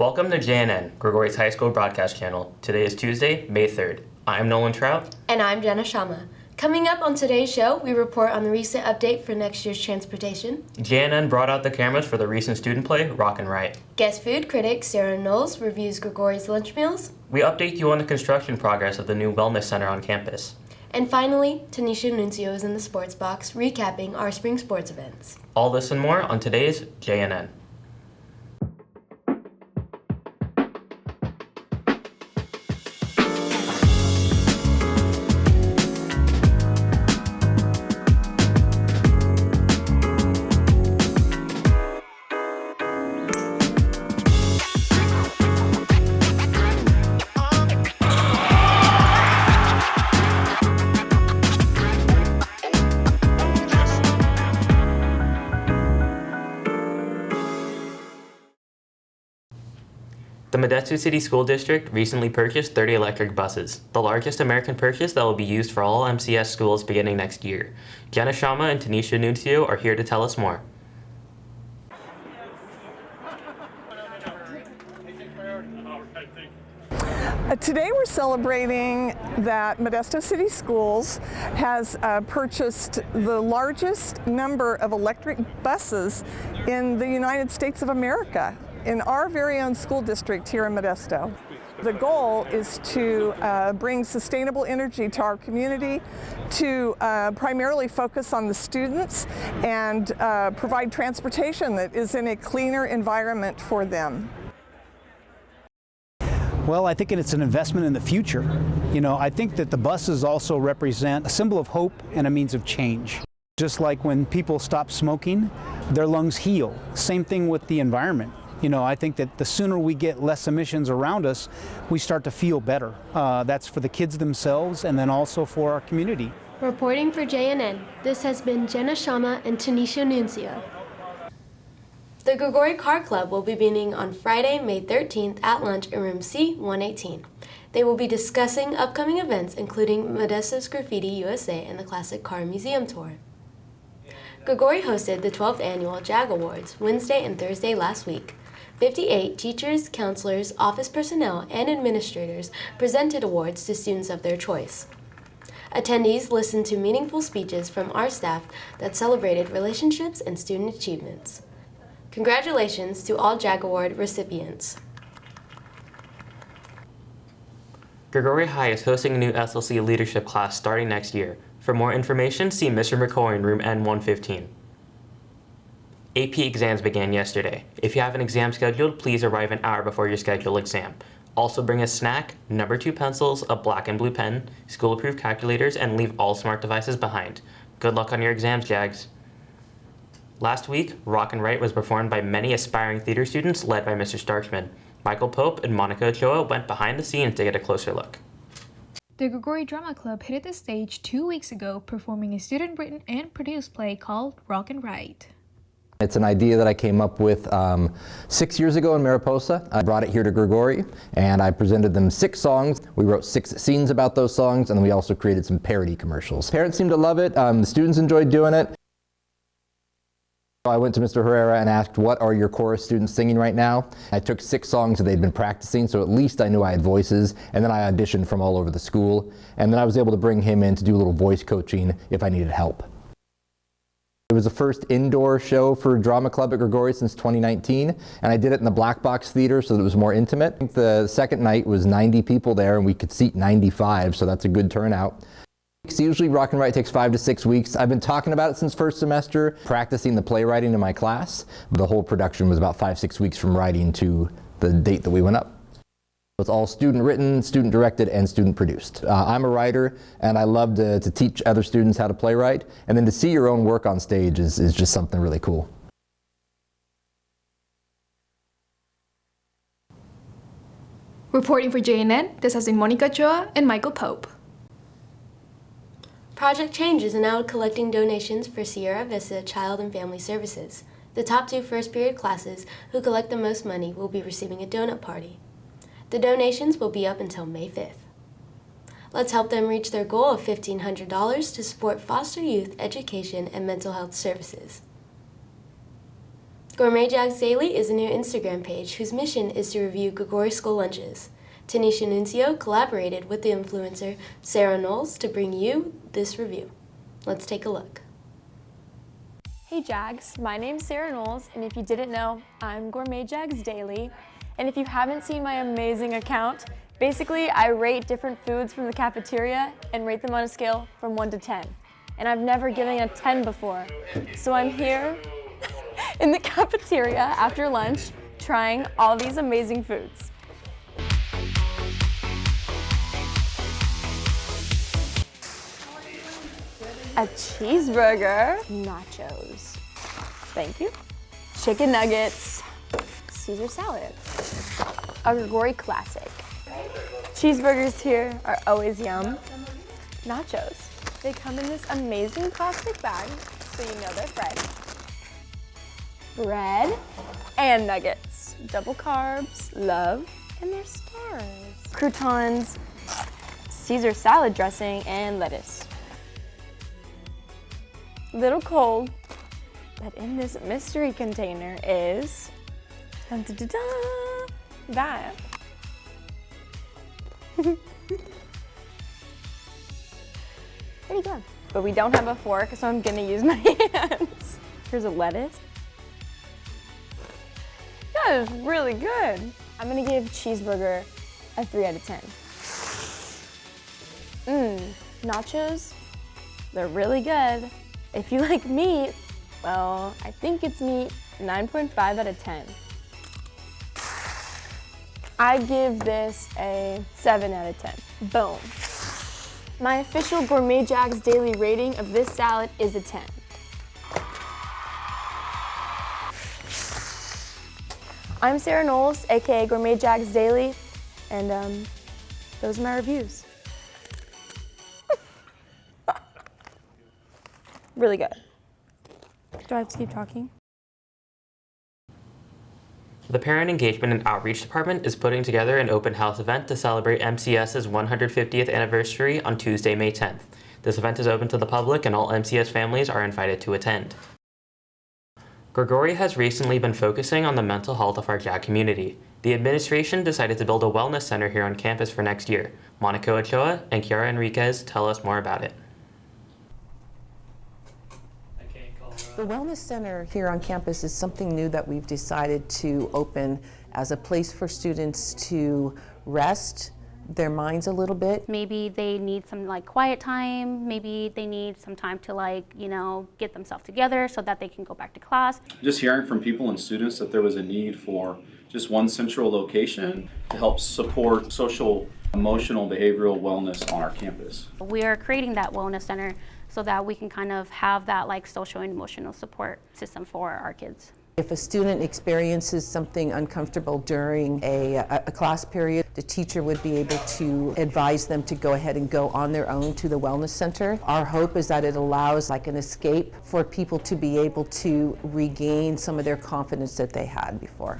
Welcome to JNN, Gregorius High School Broadcast Channel. Today is Tuesday, May 3rd. I'm Nolan Trout. And I'm Jenna Sharma. Coming up on today's show, we report on the recent update for next year's transportation. JNN brought out the cameras for the recent student play, Rock and Write. Guest food critic Sarah Knowles reviews Gregorius lunch meals. We update you on the construction progress of the new wellness center on campus. And finally, Tanisha Nuncio is in the sports box, recapping our spring sports events. All this and more on today's JNN. The Modesto City School District recently purchased 30 electric buses, the largest American purchase that will be used for all MCS schools beginning next year. Jenna Sharma and Tanisha Nuncio are here to tell us more. Today we're celebrating that Modesto City Schools has purchased the largest number of electric buses in the United States of America, in our very own school district here in Modesto. The goal is to bring sustainable energy to our community, to primarily focus on the students and provide transportation that is in a cleaner environment for them. Well, I think it's an investment in the future. I think that the buses also represent a symbol of hope and a means of change. Just like when people stop smoking, their lungs heal. Same thing with the environment. I think that the sooner we get less emissions around us, we start to feel better. That's for the kids themselves and then also for our community. Reporting for JNN, this has been Jenna Sharma and Tanisha Nuncio. The Grigori Car Club will be meeting on Friday, May 13th at lunch in room C-118. They will be discussing upcoming events including Modesto's Graffiti USA and the Classic Car Museum Tour. Grigori hosted the 12th annual JAG Awards Wednesday and Thursday last week. 58 teachers, counselors, office personnel, and administrators presented awards to students of their choice. Attendees listened to meaningful speeches from our staff that celebrated relationships and student achievements. Congratulations to all JAG Award recipients. Grigori High is hosting a new SLC leadership class starting next year. For more information, see Mr. McCoy in room N115. AP exams began yesterday. If you have an exam scheduled, please arrive an hour before your scheduled exam. Also bring a snack, number 2 pencils, a black and blue pen, school-approved calculators, and leave all smart devices behind. Good luck on your exams, Jags. Last week, Rock and Write was performed by many aspiring theater students led by Mr. Starkman. Michael Pope and Monica Ochoa went behind the scenes to get a closer look. The Grigori Drama Club hit the stage 2 weeks ago performing a student-written and produced play called Rock and Write. It's an idea that I came up with 6 years ago in Mariposa. I brought it here to Grigori and I presented them 6 songs. We wrote 6 scenes about those songs and then we also created some parody commercials. Parents seemed to love it, the students enjoyed doing it. I went to Mr. Herrera and asked, what are your chorus students singing right now? I took 6 songs that they'd been practicing, so at least I knew I had voices, and then I auditioned from all over the school, and then I was able to bring him in to do a little voice coaching if I needed help. It was the first indoor show for Drama Club at Grigori since 2019, and I did it in the Black Box Theater so that it was more intimate. I think the second night was 90 people there, and we could seat 95, so that's a good turnout. Usually Rock and Write takes 5 to 6 weeks. I've been talking about it since first semester, practicing the playwriting in my class. The whole production was about 5-6 weeks from writing to the date that we went up. It's all student written, student directed, and student produced. I'm a writer and I love to teach other students how to playwright, and then to see your own work on stage is just something really cool. Reporting for JNN, this has been Monica Ochoa and Michael Pope. Project Change is now collecting donations for Sierra Vista Child and Family Services. The top 2 first period classes who collect the most money will be receiving a donut party. The donations will be up until May 5th. Let's help them reach their goal of $1,500 to support foster youth education and mental health services. Gourmet Jags Daily is a new Instagram page whose mission is to review Grigori school lunches. Tanisha Nuncio collaborated with the influencer Sarah Knowles to bring you this review. Let's take a look. Hey Jags, my name's Sarah Knowles, and if you didn't know, I'm Gourmet Jags Daily. And if you haven't seen my amazing account, basically I rate different foods from the cafeteria and rate them on a scale from 1 to 10. And I've never given a 10 before. So I'm here in the cafeteria after lunch trying all these amazing foods. A cheeseburger, nachos, thank you, chicken nuggets, Caesar salad, a Grigori classic. Cheeseburgers here are always yum. Nachos, they come in this amazing plastic bag, so you know they're fresh. Bread and nuggets, double carbs, love, and they're stars. Croutons, Caesar salad dressing, and lettuce. Little cold, but in this mystery container is dun, dun, dun, dun, that. Pretty good. But we don't have a fork, so I'm gonna use my hands. Here's a lettuce. That is really good. I'm gonna give cheeseburger a 3 out of 10. Nachos, they're really good. If you like meat, well, I think it's meat, 9.5 out of 10. I give this a 7 out of 10. Boom. My official Gourmet Jags Daily rating of this salad is a 10. I'm Sarah Knowles, aka Gourmet Jags Daily, and those are my reviews. Really good. Do I have to keep talking? The Parent Engagement and Outreach Department is putting together an open house event to celebrate MCS's 150th anniversary on Tuesday, May 10th. This event is open to the public and all MCS families are invited to attend. Grigori has recently been focusing on the mental health of our JAG community. The administration decided to build a wellness center here on campus for next year. Monica Ochoa and Kiara Enriquez tell us more about it. The Wellness Center here on campus is something new that we've decided to open as a place for students to rest their minds a little bit. Maybe they need some quiet time, maybe they need some time to get themselves together so that they can go back to class. Just hearing from people and students that there was a need for just one central location to help support social, emotional, behavioral wellness on our campus. We are creating that wellness center so that we can kind of have that social and emotional support system for our kids. If a student experiences something uncomfortable during a class period, the teacher would be able to advise them to go ahead and go on their own to the Wellness Center. Our hope is that it allows an escape for people to be able to regain some of their confidence that they had before.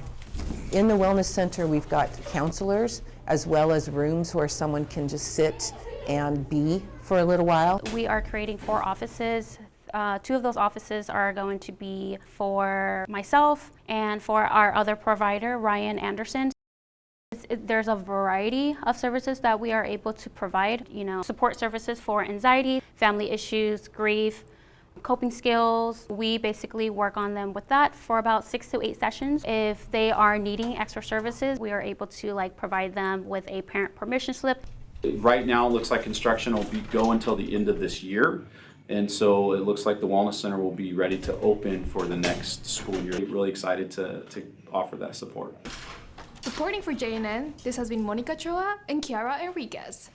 In the Wellness Center, we've got counselors as well as rooms where someone can just sit and be for a little while. We are creating 4 offices. 2 of those offices are going to be for myself and for our other provider, Ryan Anderson. There's a variety of services that we are able to provide, support services for anxiety, family issues, grief, coping skills. We basically work on them with that for about 6 to 8 sessions. If they are needing extra services, we are able to provide them with a parent permission slip. Right now, it looks like construction will go until the end of this year. And so it looks like the Wellness Center will be ready to open for the next school year. We're really excited to offer that support. Reporting for JNN, this has been Monica Ochoa and Kiara Enriquez.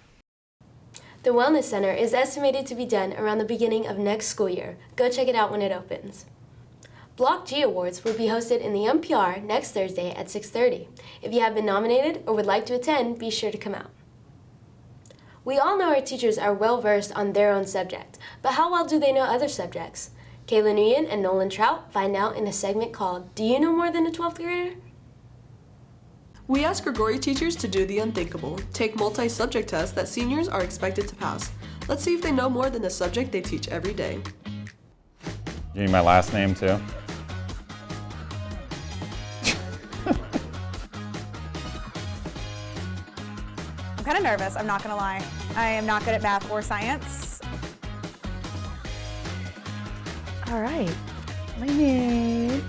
The Wellness Center is estimated to be done around the beginning of next school year. Go check it out when it opens. Block G Awards will be hosted in the MPR next Thursday at 6:30. If you have been nominated or would like to attend, be sure to come out. We all know our teachers are well-versed on their own subject, but how well do they know other subjects? Kayla Nguyen and Nolan Trout find out in a segment called Do You Know More Than a 12th Grader? We ask Grigori teachers to do the unthinkable, take multi-subject tests that seniors are expected to pass. Let's see if they know more than the subject they teach every day. You need my last name too? kind of nervous, I'm not gonna lie. I am not good at math or science. All right, my name.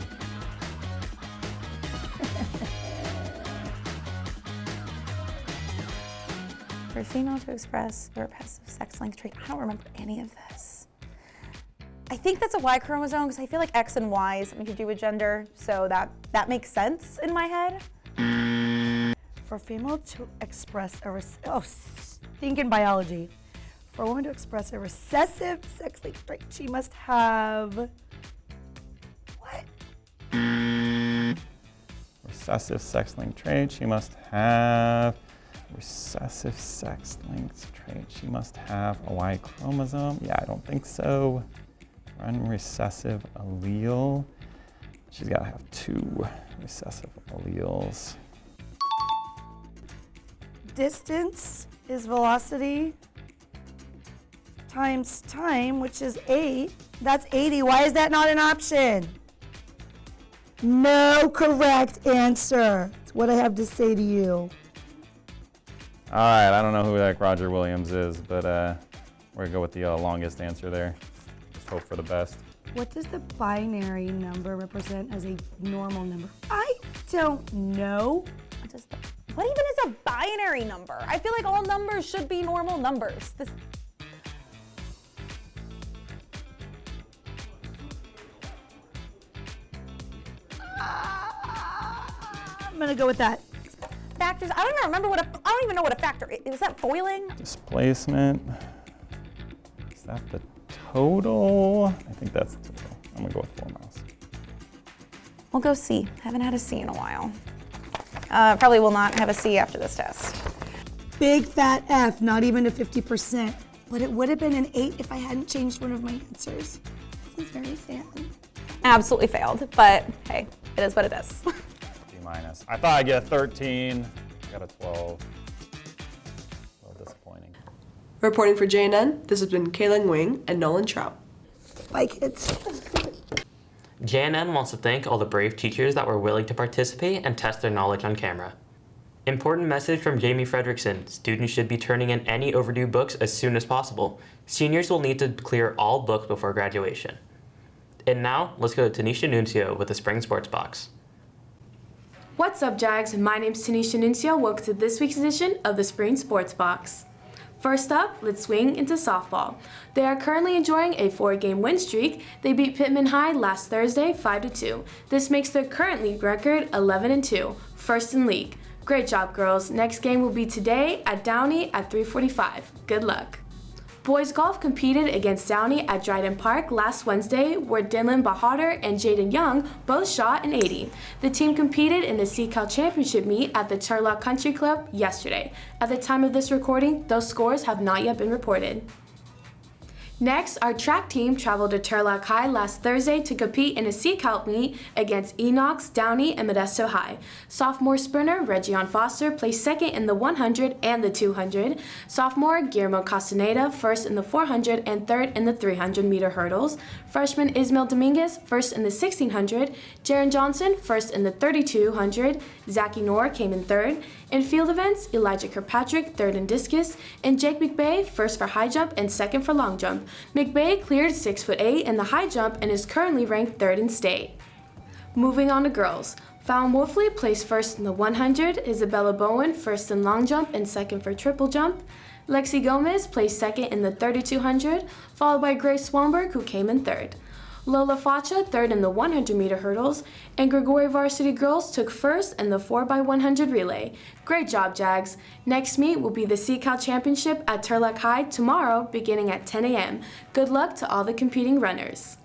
For a female to express a recessive sex-linked trait, I don't remember any of this. I think that's a Y chromosome because I feel like X and Y is something to do with gender, so that makes sense in my head. For a female to express a stinking biology. For a woman to express a recessive sex-linked trait, she must have what? Recessive sex-linked trait, she must have recessive sex-linked trait. She must have a Y chromosome. Yeah, I don't think so. One recessive allele. She's got to have 2 recessive alleles. Distance is velocity times time, which is 8. That's 80. Why is that not an option? No correct answer. That's what I have to say to you. All right, I don't know who that Roger Williams is, but we're gonna go with the longest answer there. Just hope for the best. What does the binary number represent as a normal number? I don't know. What even is a binary number? I feel like all numbers should be normal numbers. I'm gonna go with that. Factors, I don't even remember I don't even know what a factor is. Is that foiling? Displacement. Is that the total? I think that's the total. I'm gonna go with 4 miles. We'll go C. Haven't had a C in a while. Probably will not have a C after this test. Big fat F, not even a 50%. But it would have been an 8 if I hadn't changed one of my answers. This is very sad. Absolutely failed, but hey, it is what it is. B minus. I thought I'd get a 13. I got a 12. A little disappointing. Reporting for JNN, this has been Kaylin Wing and Nolan Trout. Bye, kids. JNN wants to thank all the brave teachers that were willing to participate and test their knowledge on camera. Important message from Jamie Fredrickson. Students should be turning in any overdue books as soon as possible. Seniors will need to clear all books before graduation. And now, let's go to Tanisha Nuncio with the Spring Sports Box. What's up, Jags? My name's Tanisha Nuncio. Welcome to this week's edition of the Spring Sports Box. First up, let's swing into softball. They are currently enjoying a 4-game win streak. They beat Pittman High last Thursday 5-2. This makes their current league record 11-2, first in league. Great job, girls. Next game will be today at Downey at 3:45. Good luck. Boys golf competed against Downey at Dryden Park last Wednesday, where Dylan Bahadur and Jaden Young both shot an 80. The team competed in the SeaCal Championship meet at the Turlock Country Club yesterday. At the time of this recording, those scores have not yet been reported. Next, our track team traveled to Turlock High last Thursday to compete in a SeaCal meet against Enox, Downey, and Modesto High. Sophomore sprinter Reggion Foster placed second in the 100 and the 200. Sophomore Guillermo Castaneda first in the 400 and third in the 300-meter hurdles. Freshman Ismael Dominguez first in the 1600. Jaron Johnson first in the 3200. Zachy Noor came in third. In field events, Elijah Kirkpatrick third in discus, and Jake McBay first for high jump and second for long jump. McBay cleared 6'8" in the high jump and is currently ranked third in state. Moving on to girls. Fallon Wolfley placed first in the 100, Isabella Bowen first in long jump and second for triple jump. Lexi Gomez placed second in the 3200, followed by Grace Swanberg, who came in third. Lola Facha third in the 100-meter hurdles, and Grigori Varsity Girls took first in the 4x100 relay. Great job, Jags. Next meet will be the SeaCal Championship at Turlock High tomorrow beginning at 10 a.m. Good luck to all the competing runners.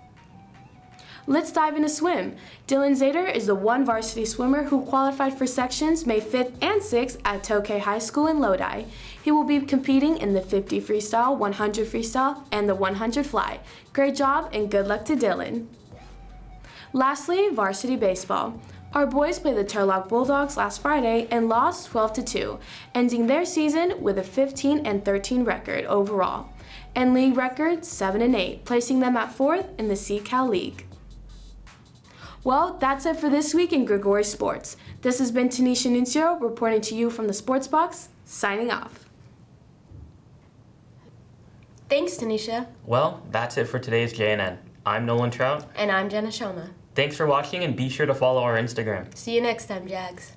Let's dive into swim. Dylan Zader is the one varsity swimmer who qualified for sections May 5th and 6th at Tokay High School in Lodi. He will be competing in the 50 freestyle, 100 freestyle, and the 100 fly. Great job and good luck to Dylan. Lastly, varsity baseball. Our boys played the Turlock Bulldogs last Friday and lost 12-2, ending their season with a 15-13 record overall, and league record 7-8, placing them at 4th in the SeaCal League. Well, that's it for this week in Grigori Sports. This has been Tanisha Nuncio reporting to you from the Sports Box, signing off. Thanks, Tanisha. Well, that's it for today's JNN. I'm Nolan Trout. And I'm Jenna Shama. Thanks for watching and be sure to follow our Instagram. See you next time, Jags.